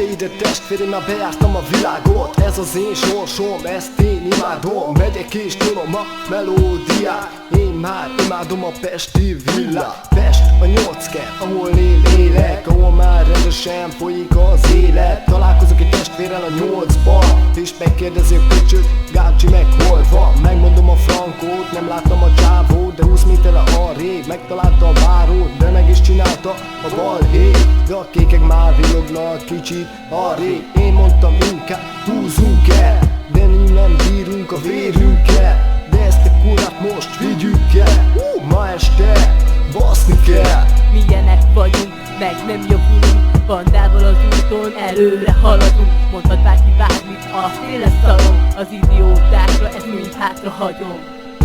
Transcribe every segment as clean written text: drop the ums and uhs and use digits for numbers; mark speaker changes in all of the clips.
Speaker 1: Figyelj ide testvérem, már bejártam a világot. Ez az én sorsom, ezt én imádom. Megyek és nyomom a melódiát. Én már imádom a pesti villát. Pest a 8 kert, ahol én élek, ahol már rendesen folyik az élet. Találkozok egy testvérrel a 8-ban, és megkérdezi a köcsög, Gácsi meg hol van? Megmondom a frankót, nem láttam a csávót, de 20 méterre arrébb megtalálta a várót, de meg is csinálta a balhét. De a kékek már villognak kicsit arrébb. Én mondtam, inkább húzzunk el, de mi nem bírunk a vérünkkel. De ezt a kurát most vigyük el, ma este baszni kell.
Speaker 2: Milyenek vagyunk, meg nem javulunk, bandával az úton előre haladunk. Mondhat bárki bármit, azt én lesz szarom, az idiótákra ezt mind hátra hagyom.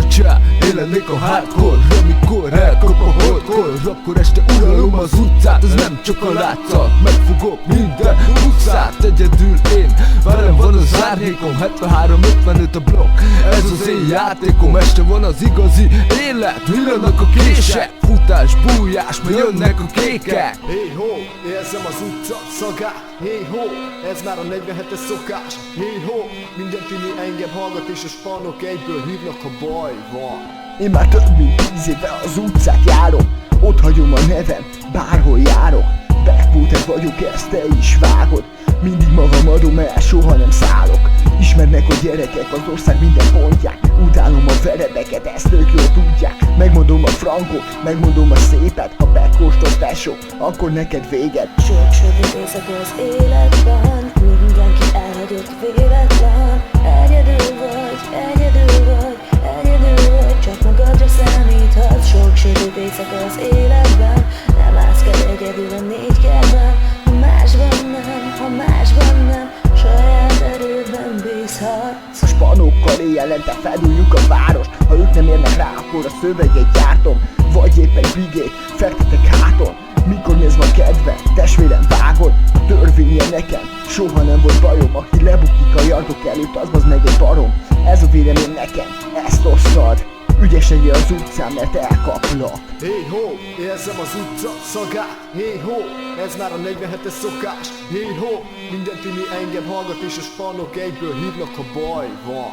Speaker 3: Csá, én lennék a hardcore, amikor elkap a holdkor, akkor este uralom az utcát, ez nem csak a látszat. Megfogok minden utcát, egyedül én, velem van az árnyékom, 73-55 a blokk, ez az én játékom. Este van az igazi élet, villanak a kések, futás, bújás, majd jönnek a kékek.
Speaker 1: Hey ho, érzem az utca szagát. Hey ho, ez már a 47-es szokás. Hey ho, minden tini engem hallgat, és a spannok egyből hívnak, ha baj van.
Speaker 4: Én már több mint 10 éve az utcát járom, ott hagyom a nevem, bárhol járok. Backwater vagyok, ezt te is vágod, mindig magam adom el, soha nem szállok. Ismernek a gyerekek az ország minden pontját, utálom a verebeket, ezt ők jól tudják. Megmondom a frankot, megmondom a szépet, ha megkóstolsz tesó, akkor neked véged.
Speaker 5: Sok sötét éjszaka az életben, mindenki elhagyott véletlen. Egyedül vagy, egyedül vagy, egyedül vagy, csak magadra számíthatsz. Sok sötét éjszaka az életben, nem állsz kell egyedül a 4 kertben. Ha másban nem, ha másban nem, saját erődben bízhatsz.
Speaker 4: A spanokkal éjjelente felüljük a várost, ha ők nem érnek rá, akkor a szöveget gyártom. Vagy épp egy bigét, fektetek háton, mikor néz van kedve, testvérem vágod. A törvénye nekem, soha nem volt bajom, aki lebukik a jargok előtt, az meg egy barom. Ez a vélemény nekem, ezt osztad, ügyeskedj az utcán, mert elkaplak.
Speaker 1: Hey ho, érzem az utca szagát. Hey ho, ez már a 47-es szokás. Hey ho, minden tini engem hallgat, és a spannok egyből hívnak, ha baj van.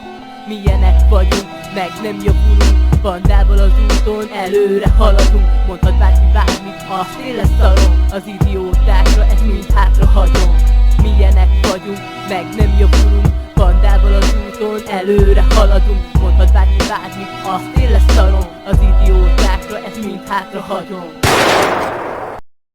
Speaker 2: Milyenek vagyunk, meg nem javulunk, bandával az úton előre haladunk. Mondhat bárki bármit, azt én lesz szarom, az idiótákra ezt mind hátra hagyom. Milyenek vagyunk, meg nem javulunk, bandával az úton előre haladunk. Mondhat bárki bármit, azt én lesz szarom, az idiótákra ezt mind hátra hagyom.